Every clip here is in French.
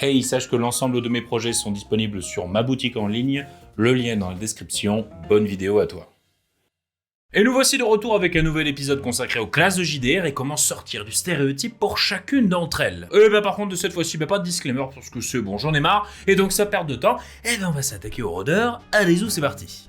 Hey, sache que l'ensemble de mes projets sont disponibles sur ma boutique en ligne, le lien est dans la description, bonne vidéo à toi. Et nous voici de retour avec un nouvel épisode consacré aux classes de JDR et comment sortir du stéréotype pour chacune d'entre elles. Par contre de cette fois-ci, pas de disclaimer parce que c'est bon, j'en ai marre, et donc ça perd de temps, on va s'attaquer au rôdeur, allez-y, c'est parti.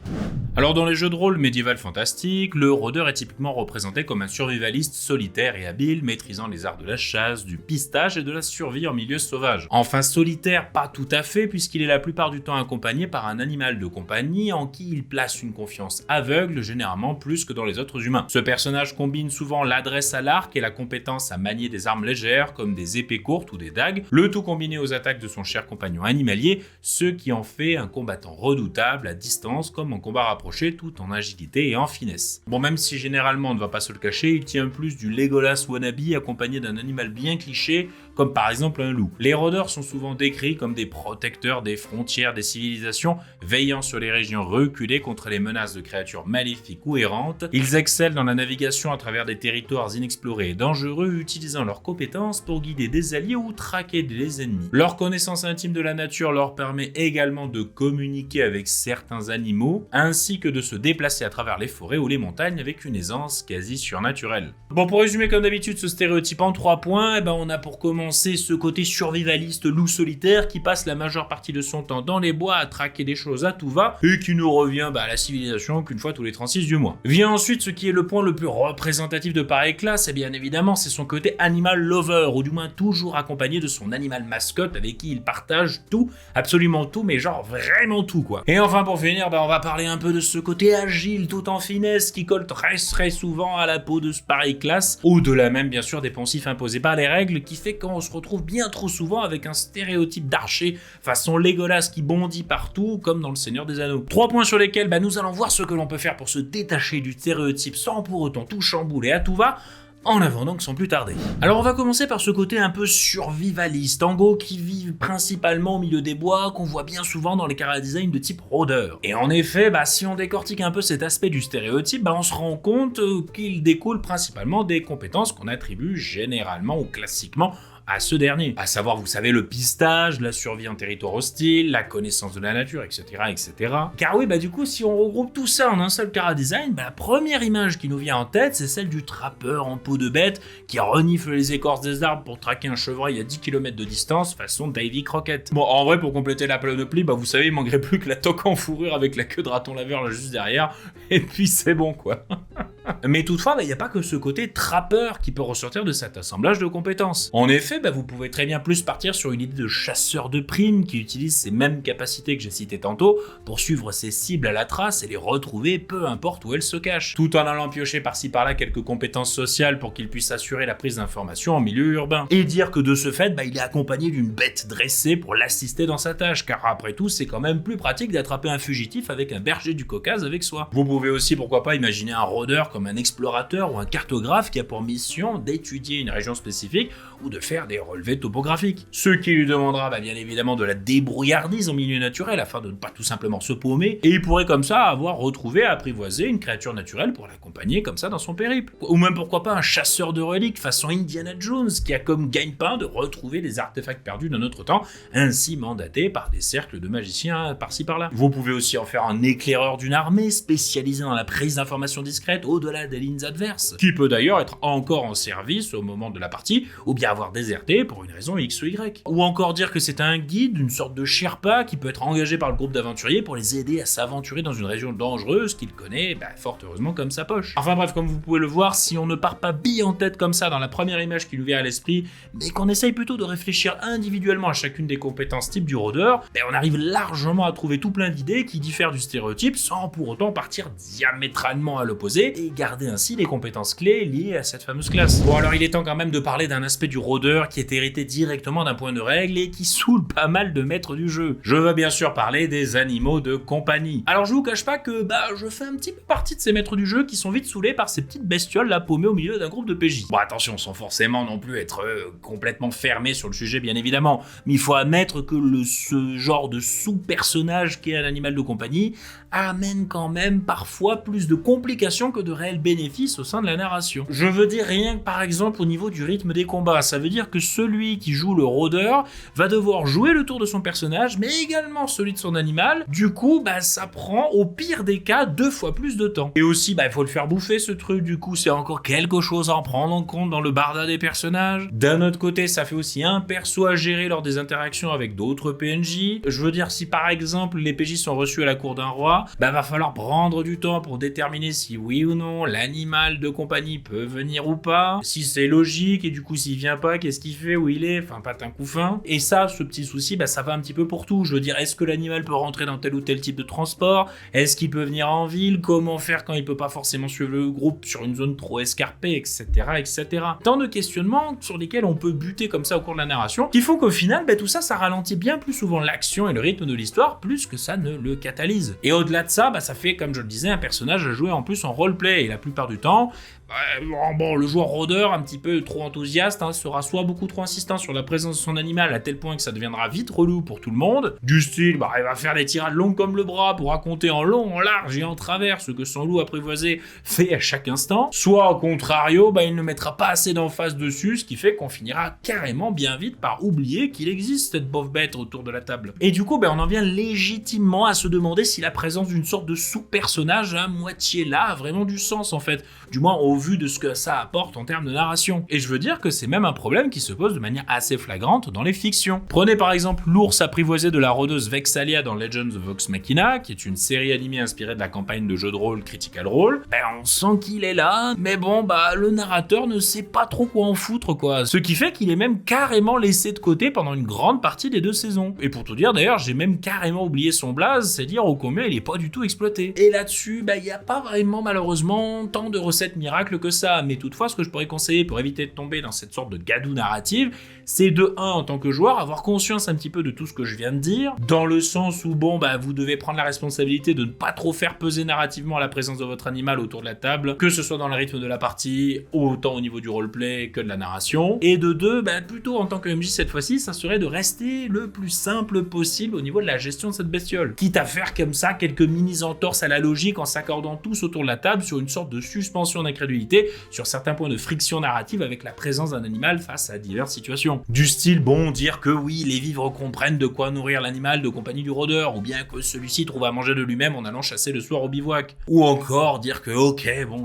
Alors dans les jeux de rôle médiéval fantastique, le rôdeur est typiquement représenté comme un survivaliste solitaire et habile, maîtrisant les arts de la chasse, du pistage et de la survie en milieu sauvage. Enfin solitaire, pas tout à fait, puisqu'il est la plupart du temps accompagné par un animal de compagnie en qui il place une confiance aveugle, généralement plus que dans les autres humains. Ce personnage combine souvent l'adresse à l'arc et la compétence à manier des armes légères comme des épées courtes ou des dagues, le tout combiné aux attaques de son cher compagnon animalier, ce qui en fait un combattant redoutable à distance comme en combat rapproché, tout en agilité et en finesse. Bon, même si généralement on ne va pas se le cacher, il tient plus du Legolas wannabe accompagné d'un animal bien cliché comme par exemple un loup. Les rôdeurs sont souvent décrits comme des protecteurs des frontières des civilisations, veillant sur les régions reculées contre les menaces de créatures maléfiques ou errantes. Ils excellent dans la navigation à travers des territoires inexplorés et dangereux, utilisant leurs compétences pour guider des alliés ou traquer des ennemis. Leur connaissance intime de la nature leur permet également de communiquer avec certains animaux, ainsi que de se déplacer à travers les forêts ou les montagnes avec une aisance quasi surnaturelle. Bon, pour résumer comme d'habitude ce stéréotype en 3 points, on a pour commencer ce côté survivaliste loup solitaire qui passe la majeure partie de son temps dans les bois à traquer des choses à tout va et qui nous revient à la civilisation qu'une fois tous les 36 du mois. Vient ensuite ce qui est le point le plus représentatif de pareille classe, et bien évidemment c'est son côté animal lover, ou du moins toujours accompagné de son animal mascotte avec qui il partage tout, absolument tout, mais genre vraiment tout quoi. Et enfin pour finir, on va parler un peu de ce côté agile tout en finesse qui colle très souvent à la peau de ce pareille classe, au-delà même bien sûr des poncifs imposés par les règles qui fait qu'on se retrouve bien trop souvent avec un stéréotype d'archer façon Legolas qui bondit partout comme dans le Seigneur des Anneaux. 3 points sur lesquels nous allons voir ce que l'on peut faire pour se détacher du stéréotype sans pour autant tout chambouler à tout va, en avant donc sans plus tarder. Alors on va commencer par ce côté un peu survivaliste, en gros qui vit principalement au milieu des bois, qu'on voit bien souvent dans les chara-design de type rôdeur. Et en effet, si on décortique un peu cet aspect du stéréotype, on se rend compte qu'il découle principalement des compétences qu'on attribue généralement ou classiquement à ce dernier, à savoir, vous savez, le pistage, la survie en territoire hostile, la connaissance de la nature, etc. Car oui, du coup, si on regroupe tout ça en un seul chara-design, la première image qui nous vient en tête, c'est celle du trappeur en peau de bête qui renifle les écorces des arbres pour traquer un chevreuil à 10 km de distance, façon Davy Crockett. Bon, en vrai, pour compléter la panoplie, vous savez, il manquerait plus que la toque en fourrure avec la queue de raton laveur là juste derrière, et puis c'est bon, quoi. Mais toutefois, il n'y a pas que ce côté trappeur qui peut ressortir de cet assemblage de compétences. En effet, vous pouvez très bien plus partir sur une idée de chasseur de primes qui utilise ces mêmes capacités que j'ai citées tantôt pour suivre ses cibles à la trace et les retrouver peu importe où elles se cachent, tout en allant piocher par-ci par-là quelques compétences sociales pour qu'il puisse assurer la prise d'informations en milieu urbain. Et dire que de ce fait, il est accompagné d'une bête dressée pour l'assister dans sa tâche, car après tout, c'est quand même plus pratique d'attraper un fugitif avec un berger du Caucase avec soi. Vous pouvez aussi, pourquoi pas, imaginer un rôdeur comme un explorateur ou un cartographe qui a pour mission d'étudier une région spécifique ou de faire des relevés topographiques. Ce qui lui demandera bien évidemment de la débrouillardise en milieu naturel afin de ne pas tout simplement se paumer, et il pourrait comme ça avoir retrouvé et apprivoisé une créature naturelle pour l'accompagner comme ça dans son périple. Ou même pourquoi pas un chasseur de reliques façon Indiana Jones qui a comme gagne-pain de retrouver des artefacts perdus d'un autre temps, ainsi mandaté par des cercles de magiciens par-ci par-là. Vous pouvez aussi en faire un éclaireur d'une armée spécialisé dans la prise d'informations discrètes au-delà des lignes adverses, qui peut d'ailleurs être encore en service au moment de la partie, ou bien avoir déserté pour une raison X ou Y. Ou encore dire que c'est un guide, une sorte de Sherpa qui peut être engagé par le groupe d'aventuriers pour les aider à s'aventurer dans une région dangereuse qu'il connaît fort heureusement comme sa poche. Enfin bref, comme vous pouvez le voir, si on ne part pas bille en tête comme ça dans la première image qui nous vient à l'esprit, mais qu'on essaye plutôt de réfléchir individuellement à chacune des compétences type du rôdeur, on arrive largement à trouver tout plein d'idées qui diffèrent du stéréotype sans pour autant partir diamétralement à l'opposé et garder ainsi les compétences clés liées à cette fameuse classe. Bon alors il est temps quand même de parler d'un aspect du rôdeur qui est hérité directement d'un point de règle et qui saoule pas mal de maîtres du jeu. Je veux bien sûr parler des animaux de compagnie. Alors je vous cache pas que je fais un petit peu partie de ces maîtres du jeu qui sont vite saoulés par ces petites bestioles là paumées au milieu d'un groupe de PJ. Bon attention, sans forcément non plus être complètement fermé sur le sujet bien évidemment, mais il faut admettre que ce genre de sous-personnage qui est un animal de compagnie amène quand même parfois plus de complications que de réel bénéfice au sein de la narration. Je veux dire rien que par exemple au niveau du rythme des combats, ça veut dire que celui qui joue le rôdeur va devoir jouer le tour de son personnage, mais également celui de son animal. Du coup, ça prend au pire des cas 2 fois plus de temps. Et aussi, il faut le faire bouffer ce truc, du coup c'est encore quelque chose à en prendre en compte dans le barda des personnages. D'un autre côté, ça fait aussi un perso à gérer lors des interactions avec d'autres PNJ. Je veux dire, si par exemple les PJ sont reçus à la cour d'un roi, va falloir prendre du temps pour déterminer si oui ou non l'animal de compagnie peut venir ou pas, si c'est logique, et du coup s'il vient pas, qu'est-ce qu'il fait, où il est, enfin patin couffin. Et ça, ce petit souci, ça va un petit peu pour tout. Je veux dire, est-ce que l'animal peut rentrer dans tel ou tel type de transport? Est-ce qu'il peut venir en ville? Comment faire quand il peut pas forcément suivre le groupe sur une zone trop escarpée, etc., etc. Tant de questionnements sur lesquels on peut buter comme ça au cours de la narration, qui font qu'au final, tout ça, ça ralentit bien plus souvent l'action et le rythme de l'histoire, plus que ça ne le catalyse. Et au-delà de ça, ça fait, comme je le disais, un personnage à jouer en plus en roleplay, et la plupart du temps, le joueur rôdeur un petit peu trop enthousiaste sera soit beaucoup trop insistant sur la présence de son animal à tel point que ça deviendra vite relou pour tout le monde, du style il va faire des tirades longues comme le bras pour raconter en long, en large et en travers ce que son loup apprivoisé fait à chaque instant, soit au contrario il ne mettra pas assez d'emphase dessus, ce qui fait qu'on finira carrément bien vite par oublier qu'il existe cette pauvre bête autour de la table. Et du coup on en vient légitimement à se demander si la présence d'une sorte de sous-personnage à moitié là a vraiment du sens en fait, du moins au vu de ce que ça apporte en termes de narration. Et je veux dire que c'est même un problème qui se pose de manière assez flagrante dans les fictions. Prenez par exemple l'ours apprivoisé de la rôdeuse Vexalia dans Legends of Vox Machina, qui est une série animée inspirée de la campagne de jeu de rôle Critical Role. On sent qu'il est là, mais le narrateur ne sait pas trop quoi en foutre quoi. Ce qui fait qu'il est même carrément laissé de côté pendant une grande partie des 2 saisons. Et pour tout dire d'ailleurs, j'ai même carrément oublié son blaze, c'est dire au combien il est pas du tout exploité. Et là-dessus, il y a pas vraiment malheureusement tant de recettes miracles que ça, mais toutefois ce que je pourrais conseiller pour éviter de tomber dans cette sorte de gadoue narrative, c'est de 1 en tant que joueur avoir conscience un petit peu de tout ce que je viens de dire, dans le sens où vous devez prendre la responsabilité de ne pas trop faire peser narrativement la présence de votre animal autour de la table, que ce soit dans le rythme de la partie, autant au niveau du roleplay que de la narration, et de 2, plutôt en tant que MJ cette fois-ci, ça serait de rester le plus simple possible au niveau de la gestion de cette bestiole, quitte à faire comme ça quelques mini-entorses à la logique en s'accordant tous autour de la table sur une sorte de suspension d'incrédulité sur certains points de friction narrative avec la présence d'un animal face à diverses situations. Du style, dire que oui, les vivres comprennent de quoi nourrir l'animal de compagnie du rôdeur, ou bien que celui-ci trouve à manger de lui-même en allant chasser le soir au bivouac. Ou encore dire que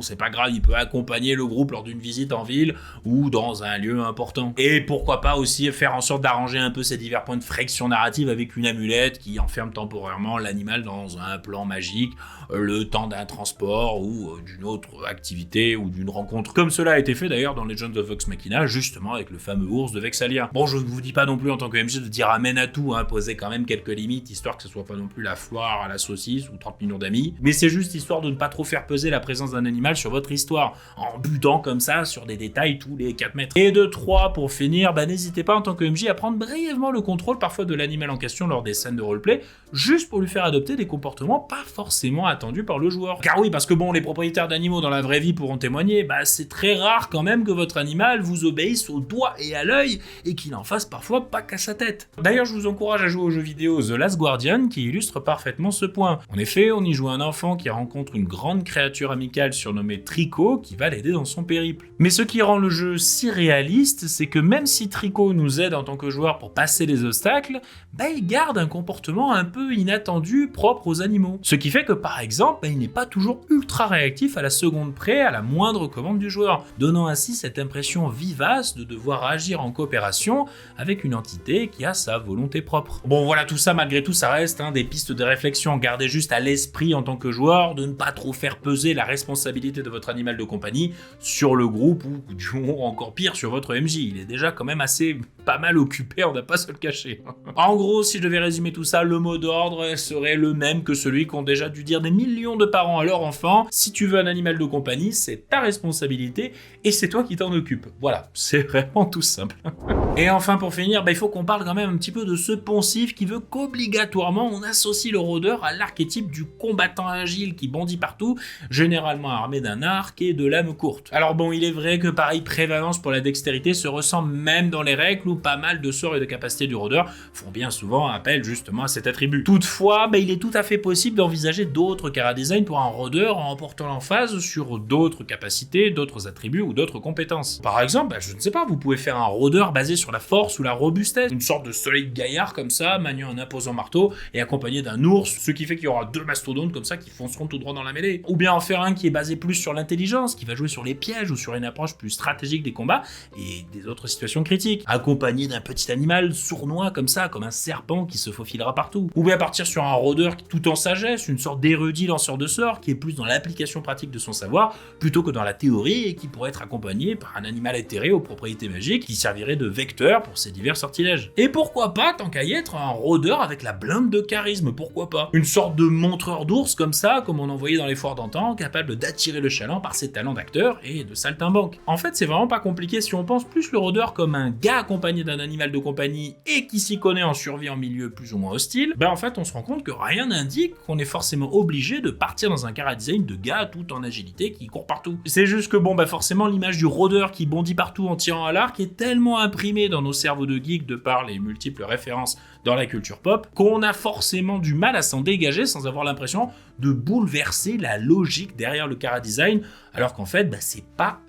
c'est pas grave, il peut accompagner le groupe lors d'une visite en ville ou dans un lieu important. Et pourquoi pas aussi faire en sorte d'arranger un peu ces divers points de friction narrative avec une amulette qui enferme temporairement l'animal dans un plan magique, le temps d'un transport ou d'une autre activité ou d'une rencontre, comme cela a été fait d'ailleurs dans Legends of Vox Machina, justement avec le fameux ours de Vexalia. Je ne vous dis pas non plus en tant que MJ de dire amène à tout, poser quand même quelques limites, histoire que ce soit pas non plus la foire à la saucisse ou 30 millions d'amis, mais c'est juste histoire de ne pas trop faire peser la présence d'un animal sur votre histoire, en butant comme ça sur des détails tous les 4 mètres. Et de 3, pour finir, n'hésitez pas en tant que MJ à prendre brièvement le contrôle parfois de l'animal en question lors des scènes de roleplay, juste pour lui faire adopter des comportements pas forcément attendus par le joueur. Car oui, parce que les propriétaires d'animaux dans la vraie vie pourront témoigner, c'est très rare quand même que votre animal vous obéisse au doigt et à l'œil, et qu'il en fasse parfois pas qu'à sa tête. D'ailleurs, je vous encourage à jouer au jeu vidéo The Last Guardian, qui illustre parfaitement ce point. En effet, on y joue un enfant qui rencontre une grande créature amicale surnommée Trico, qui va l'aider dans son périple. Mais ce qui rend le jeu si réaliste, c'est que même si Trico nous aide en tant que joueur pour passer les obstacles, il garde un comportement un peu inattendu propre aux animaux. Ce qui fait que par exemple, il n'est pas toujours ultra réactif à la seconde près à la moindre commande du joueur, donnant ainsi cette impression vivace de devoir agir en coopération avec une entité qui a sa volonté propre. Voilà, tout ça malgré tout, ça reste des pistes de réflexion. Gardez juste à l'esprit en tant que joueur de ne pas trop faire peser la responsabilité de votre animal de compagnie sur le groupe ou du moins encore pire sur votre MJ. Il est déjà quand même pas mal occupé, on n'a pas à se le cacher. En gros, si je devais résumer tout ça, le mot d'ordre serait le même que celui qu'ont déjà dû dire des millions de parents à leur enfant: si tu veux un animal de compagnie, c'est ta responsabilité et c'est toi qui t'en occupes. Voilà, c'est vraiment tout simple. Et enfin, pour finir, il faut qu'on parle quand même un petit peu de ce poncif qui veut qu'obligatoirement on associe le rôdeur à l'archétype du combattant agile qui bondit partout, généralement armé d'un arc et de lames courtes. Alors il est vrai que pareille prévalence pour la dextérité se ressent même dans les règles où pas mal de sorts et de capacités du rôdeur font bien souvent appel justement à cet attribut. Toutefois, il est tout à fait possible d'envisager d'autres chara-design pour un rôdeur en emportant l'emphase sur d'autres capacités, d'autres attributs ou d'autres compétences. Par exemple, je ne sais pas, vous pouvez faire un rôdeur basé sur la force ou la robustesse, une sorte de solide gaillard comme ça, maniant un imposant marteau et accompagné d'un ours, ce qui fait qu'il y aura 2 mastodontes comme ça qui fonceront tout droit dans la mêlée. Ou bien en faire un qui est basé plus sur l'intelligence, qui va jouer sur les pièges ou sur une approche plus stratégique des combats et des autres situations critiques, accompagné d'un petit animal sournois comme ça, comme un serpent qui se faufilera partout. Ou bien partir sur un rôdeur tout en sagesse, une sorte d'érudit lanceur de sorts qui est plus dans l'application pratique de son savoir plutôt que dans la théorie et qui pourrait être accompagné par un animal éthéré aux propriétés magiques qui servirait de vecteur pour ses divers sortilèges. Et pourquoi pas, tant qu'à y être, un rôdeur avec la blinde de charisme, pourquoi pas? Une sorte de montreur d'ours comme ça, comme on en voyait dans les foires d'antan, capable d'attirer le chaland par ses talents d'acteur et de saltimbanque. En fait, c'est vraiment pas compliqué si on pense plus le rôdeur comme un gars accompagné d'un animal de compagnie et qui s'y connaît en survie en milieu plus ou moins hostile, en fait on se rend compte que rien n'indique qu'on est forcément obligé de partir dans un chara-design de gars tout en agilité qui court partout. C'est juste que forcément l'image du rôdeur qui bondit partout en tirant à l'arc est tellement imprimée dans nos cerveaux de geeks de par les multiples références dans la culture pop qu'on a forcément du mal à s'en dégager sans avoir l'impression de bouleverser la logique derrière le chara-design, alors qu'en fait c'est pas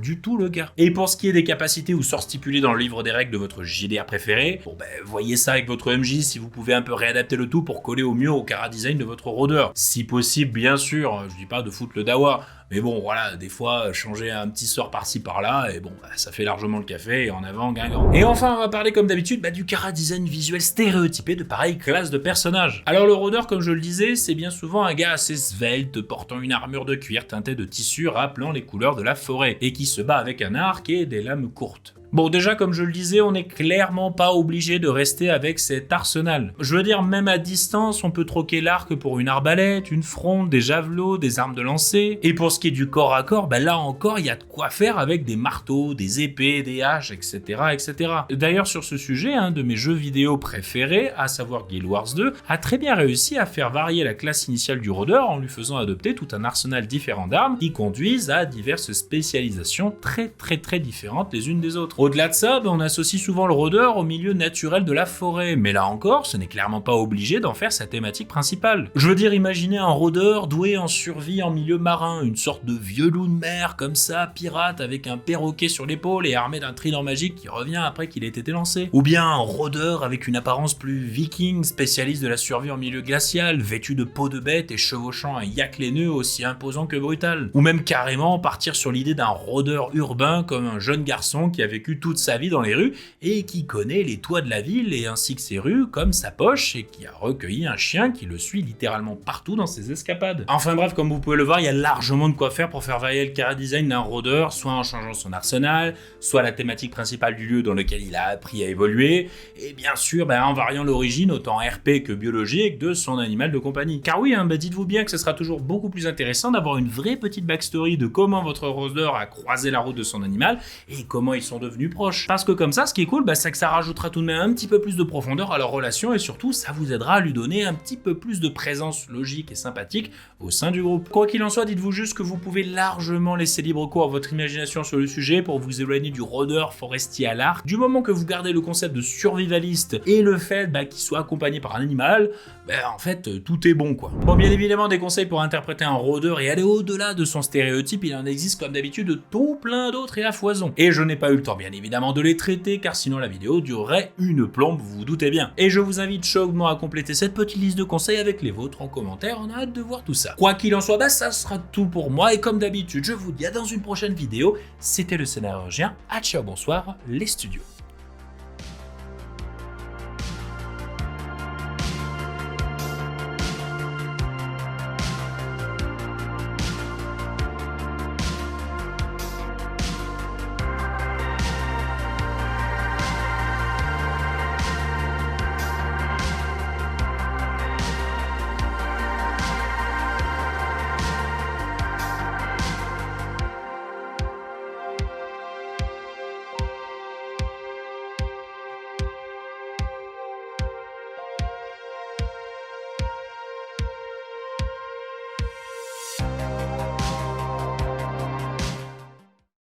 du tout le cas. Et pour ce qui est des capacités ou sorts stipulés dans le livre des règles de votre JDR préféré, voyez ça avec votre MJ si vous pouvez un peu réadapter le tout pour coller au mieux au chara-design de votre rôdeur. Si possible, bien sûr, je dis pas de foutre le dawa, mais voilà, des fois, changer un petit sort par-ci par-là, et ça fait largement le café, et en avant, Guingamp. Et enfin, on va parler comme d'habitude du chara-design visuel stéréotypé de pareille classe de personnages. Alors le rôdeur, comme je le disais, c'est bien souvent un gars assez svelte, portant une armure de cuir teintée de tissu rappelant les couleurs de la forêt, et qui se bat avec un arc et des lames courtes. Déjà, comme je le disais, on n'est clairement pas obligé de rester avec cet arsenal. Je veux dire, même à distance, on peut troquer l'arc pour une arbalète, une fronde, des javelots, des armes de lancer. Et pour ce qui est du corps à corps, là encore, il y a de quoi faire avec des marteaux, des épées, des haches, etc., etc. D'ailleurs, sur ce sujet, un de mes jeux vidéo préférés, à savoir Guild Wars 2, a très bien réussi à faire varier la classe initiale du rôdeur en lui faisant adopter tout un arsenal différent d'armes qui conduisent à diverses spécialisations très différentes les unes des autres. Au-delà de ça, on associe souvent le rôdeur au milieu naturel de la forêt, mais là encore, ce n'est clairement pas obligé d'en faire sa thématique principale. Je veux dire, imaginez un rôdeur doué en survie en milieu marin, une sorte de vieux loup de mer comme ça, pirate avec un perroquet sur l'épaule et armé d'un trident magique qui revient après qu'il ait été lancé. Ou bien un rôdeur avec une apparence plus viking, spécialiste de la survie en milieu glacial, vêtu de peau de bête et chevauchant un yak laineux aussi imposant que brutal. Ou même carrément partir sur l'idée d'un rôdeur urbain comme un jeune garçon qui a vécu toute sa vie dans les rues et qui connaît les toits de la ville et ainsi que ses rues comme sa poche et qui a recueilli un chien qui le suit littéralement partout dans ses escapades. Enfin bref, comme vous pouvez le voir, il y a largement de quoi faire pour faire varier le chara-design d'un rôdeur, soit en changeant son arsenal, soit la thématique principale du lieu dans lequel il a appris à évoluer, et bien sûr en variant l'origine autant RP que biologique de son animal de compagnie. Car oui, dites-vous bien que ce sera toujours beaucoup plus intéressant d'avoir une vraie petite backstory de comment votre rôdeur a croisé la route de son animal et comment ils sont devenus proches. Parce que comme ça, ce qui est cool, c'est que ça rajoutera tout de même un petit peu plus de profondeur à leur relation et surtout, ça vous aidera à lui donner un petit peu plus de présence logique et sympathique au sein du groupe. Quoi qu'il en soit, dites-vous juste que vous pouvez largement laisser libre cours à votre imagination sur le sujet pour vous éloigner du rôdeur forestier à l'arc. Du moment que vous gardez le concept de survivaliste et le fait qu'il soit accompagné par un animal, en fait, tout est bon quoi. Bon, bien évidemment, des conseils pour interpréter un rôdeur et aller au-delà de son stéréotype, il en existe comme d'habitude tout plein d'autres et à foison. Et je n'ai pas eu le temps, bien évidemment, de les traiter car sinon la vidéo durerait une plombe, vous vous doutez bien. Et je vous invite chaudement à compléter cette petite liste de conseils avec les vôtres en commentaire, on a hâte de voir tout ça. Quoi qu'il en soit, ça sera tout pour moi et comme d'habitude, je vous dis à dans une prochaine vidéo. C'était le Scénarurgien, ciao, bonsoir les studios.